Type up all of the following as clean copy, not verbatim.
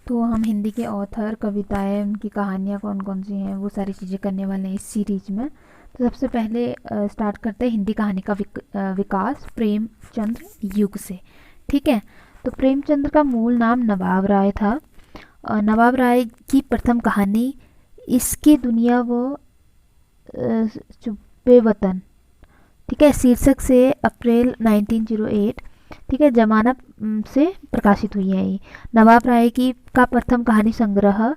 तो हम हिंदी के ऑथर, कविताएं, उनकी कहानियाँ कौन कौन सी हैं, वो सारी चीज़ें करने वाले हैं इस सीरीज में। तो सबसे पहले स्टार्ट करते हैं हिंदी कहानी का विकास प्रेमचंद्र युग से। ठीक है। तो प्रेमचंद्र का मूल नाम नवाब राय था। नवाब राय की प्रथम कहानी इसकी दुनिया वो चुप्पे वतन, ठीक है, शीर्षक से अप्रैल 1908, ठीक है, जमाना से प्रकाशित हुई है ये। नवाब राय की का प्रथम कहानी संग्रह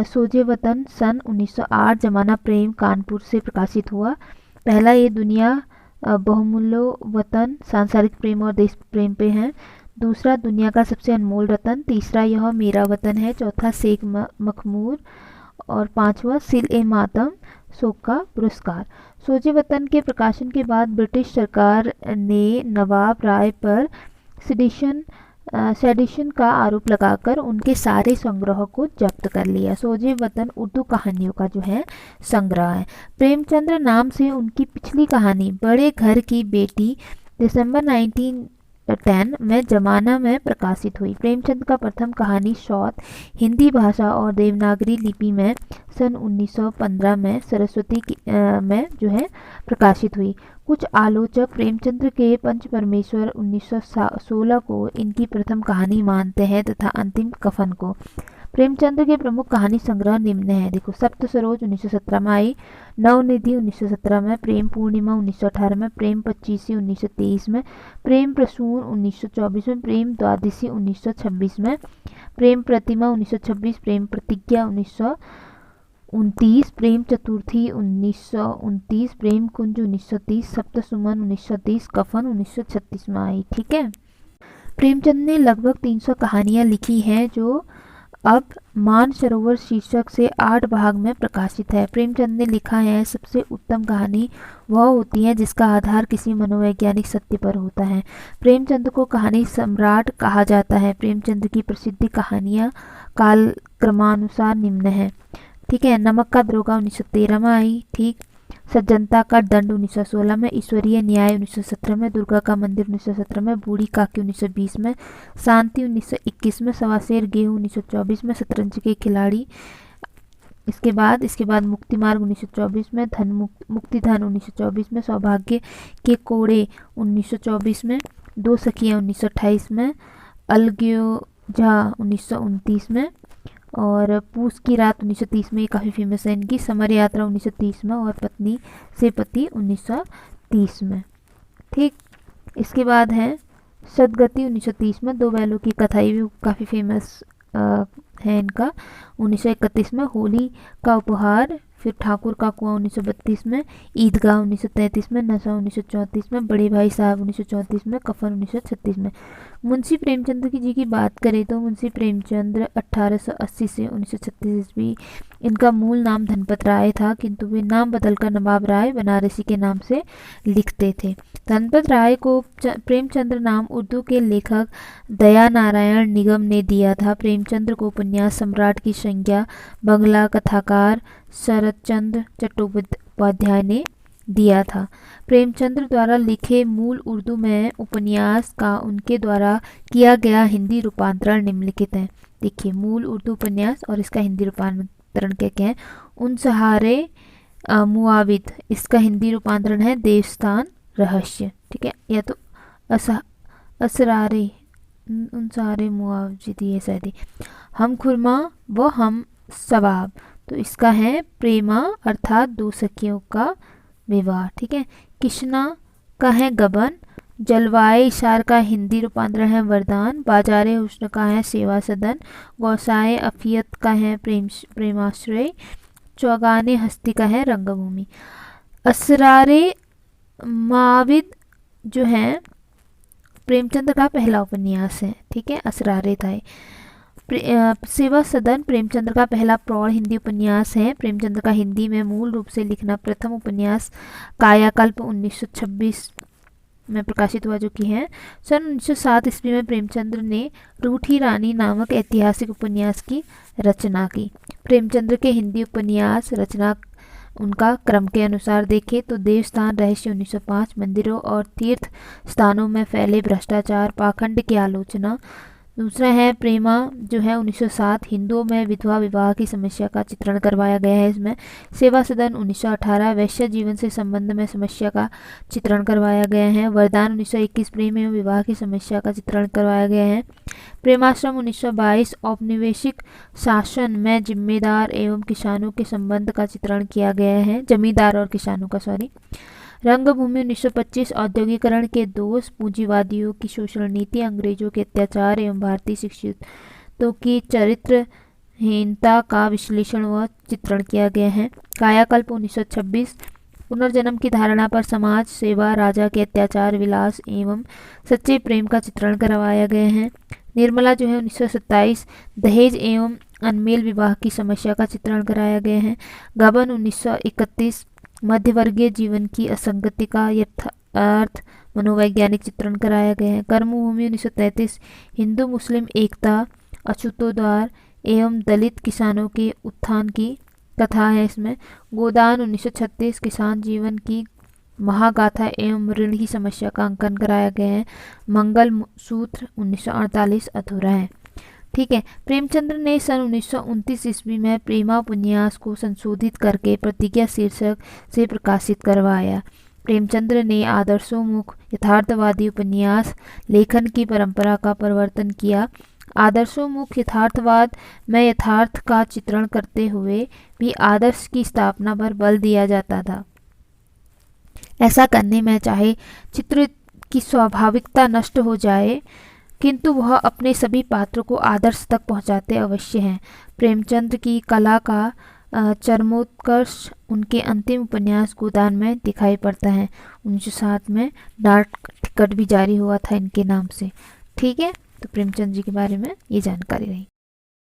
सोजे वतन सन 1908 जमाना प्रेम कानपुर से प्रकाशित हुआ। पहला ये दुनिया बहुमूल्य वतन सांसारिक प्रेम और देश प्रेम पे है। दूसरा दुनिया का सबसे अनमोल रतन। तीसरा यह मेरा वतन है। चौथा शेख मखमूर। और पांचवा सिल ए मातम शोक का पुरस्कार। सोजे वतन के प्रकाशन के बाद ब्रिटिश सरकार ने नवाब राय पर सेडिशन का आरोप लगाकर उनके सारे संग्रह को जब्त कर लिया। सोजे वतन उर्दू कहानियों का जो है संग्रह है। प्रेमचंद्र नाम से उनकी पिछली कहानी बड़े घर की बेटी दिसंबर 1910 में जमाना में प्रकाशित हुई। प्रेमचंद का प्रथम कहानी शौत हिंदी भाषा और देवनागरी लिपि में सन 1915 में सरस्वती में जो है प्रकाशित हुई। कुछ आलोचक प्रेमचंद्र के पंच परमेश्वर 1916 को इनकी प्रथम कहानी मानते हैं तथा अंतिम कफन को। प्रेमचंद्र के प्रमुख कहानी संग्रह निम्न है। देखो, सप्त सरोज 1917 में आई, नवनिधि 1917 में, प्रेम पूर्णिमा 1918 में, प्रेम पच्चीसी 1923 में, प्रेम प्रसून 1924 में, प्रेम द्वादशी 1926 में, प्रेम प्रतिमा 1926, प्रेम प्रतिज्ञा 1929, प्रेम चतुर्थी 1929, प्रेम कुंज 1930, सप्त सुमन 1930, कफन 1936 में आई। ठीक है। प्रेमचंद ने लगभग 300 कहानियां लिखी हैं जो अब मानसरोवर शीर्षक से 8 भाग में प्रकाशित है। प्रेमचंद ने लिखा है सबसे उत्तम कहानी वह होती है जिसका आधार किसी मनोवैज्ञानिक सत्य पर होता है। प्रेमचंद को कहानी सम्राट कहा जाता है। प्रेमचंद की प्रसिद्ध कहानियां काल क्रमानुसार निम्न है। ठीक है। नमक का दरोगा 1913 में आई। ठीक। सज्जनता का दंड 1916 में, ईश्वरीय न्याय 1917 में, दुर्गा का मंदिर 1917 में, बूढ़ी काकी 1920 में, शांति 1921 में, सवाशेर गेहूं 1924 में, शतरंज के खिलाड़ी इसके बाद मुक्ति मार्ग 1924 में, मुक्तिधन 1924 में, सौभाग्य के कोड़े 1924 में, दो सखियां 1928 में, अलग्योजा 1929 में, और पूस की रात 1930 में, ये काफ़ी फेमस है इनकी, समर यात्रा 1930 में, और पत्नी से पति 1930 में। ठीक। इसके बाद है सदगति 1930 में, दो बैलों की कथा, ये भी काफ़ी फेमस है इनका। 1931 में होली का उपहार, फिर ठाकुर का कुआं 1932 में, ईदगाह 1933 में, नशा 1934 में, बड़े भाई साहब 1934 में, कफन 1936 में। मुंशी प्रेमचंद जी की बात करें तो मुंशी प्रेमचंद 1880 से 1936 ईस्वी, इनका मूल नाम धनपत राय था, किंतु वे नाम बदलकर नवाब राय बनारसी के नाम से लिखते थे। धनपत राय को प्रेमचंद्र नाम उर्दू के लेखक दया नारायण निगम ने दिया था। प्रेमचंद्र को उपन्यास सम्राट की संज्ञा बंगला कथाकार शरदचंद्र चट्टोपाध्याय ने दिया था। प्रेमचंद्र द्वारा लिखे मूल उर्दू में उपन्यास का उनके द्वारा किया गया हिंदी रूपांतरण निम्नलिखित है। देखिए, मूल उर्दू उपन्यास और इसका हिंदी रूपांतरण क्या है। उन सहारे मुआविद, इसका हिंदी रूपांतरण है देवस्थान रहस्य। ठीक है। या तो असरारे, उन सहारे मुआविद, ये शायद हम खुरमा व हम सवाब, तो इसका है प्रेमा अर्थात दो सखियों का विवाह। ठीक है। किशना का है गबन, जलवाए इशार का हिंदी रूपांतरण है वरदान, बाजारे हुस्न का है सेवा सदन, गौसाए अफियत का है प्रेमाश्रय, चौगाने हस्ती का है रंगभूमि। असरारे माविद जो है प्रेमचंद का पहला उपन्यास है। ठीक है। असरारे था। सेवा सदन प्रेमचंद्र का पहला प्रौढ़ हिंदी उपन्यास है। प्रेमचंद्र का हिंदी में मूल रूप से लिखना प्रथम उपन्यास कायाकल्प 1926 में प्रकाशित हुआ, जो कि है। सन 1907 ईस्वी में प्रेमचंद्र ने रूठी रानी नामक ऐतिहासिक उपन्यास की रचना की। प्रेमचंद्र के हिंदी उपन्यास रचना उनका क्रम के अनुसार देखें तो देवस्थान रहस्य 1905, मंदिरों और तीर्थ स्थानों में फैले भ्रष्टाचार पाखंड की आलोचना दूसरा है प्रेमा जो है 1907, हिंदुओं में विधवा विवाह की समस्या का चित्रण करवाया गया है इसमें। सेवा सदन 1918, वैश्य जीवन से संबंध में समस्या का चित्रण करवाया गया है। वरदान 1921, प्रेम एवं विवाह की समस्या का चित्रण करवाया गया है। प्रेमाश्रम 1922, औपनिवेशिक शासन में जिम्मेदार एवं किसानों के संबंध का चित्रण किया गया है, जमींदार और किसानों का, सॉरी। रंगभूमि 1925, औद्योगिकरण के दोष, पूंजीवादियों की शोषण नीति, अंग्रेजों के अत्याचार एवं भारतीय शिक्षितों की चरित्रहीनता का विश्लेषण व चित्रण किया गया है। कायाकल्प 1926, पुनर्जन्म की धारणा पर समाज सेवा, राजा के अत्याचार, विलास एवं सच्चे प्रेम का चित्रण करवाया गया है। निर्मला जो है 1927, दहेज एवं अनमेल विवाह की समस्या का चित्रण कराया गया है। गबन 1931, मध्यवर्गीय जीवन की असंगति का यथार्थ मनोवैज्ञानिक चित्रण कराया गया है। कर्मभूमि 1933, हिंदू मुस्लिम एकता, अछूतोद्धार एवं दलित किसानों के उत्थान की कथा है इसमें। गोदान 1936, किसान जीवन की महागाथा एवं ऋण की समस्या का अंकन कराया गया है। मंगल सूत्र 1948 अधूरा है। ठीक है। प्रेमचंद्र ने सन 1929 ईस्वी में प्रेमा उपन्यास को संशोधित करके प्रतिज्ञा शीर्षक से प्रकाशित करवाया। प्रेमचंद्र ने आदर्शोन्मुख यथार्थवादी उपन्यास लेखन की परंपरा का प्रवर्तन किया। आदर्शोन्मुख यथार्थवाद में यथार्थ का चित्रण करते हुए भी आदर्श की स्थापना पर बल दिया जाता था। ऐसा करने में चाहे चित्र की स्वाभाविकता नष्ट हो जाए, किंतु वह अपने सभी पात्रों को आदर्श तक पहुंचाते अवश्य हैं। प्रेमचंद्र की कला का चरमोत्कर्ष उनके अंतिम उपन्यास गोदान में दिखाई पड़ता है। 1907 में डाक टिकट भी जारी हुआ था इनके नाम से। ठीक है, तो प्रेमचंद जी के बारे में ये जानकारी रही।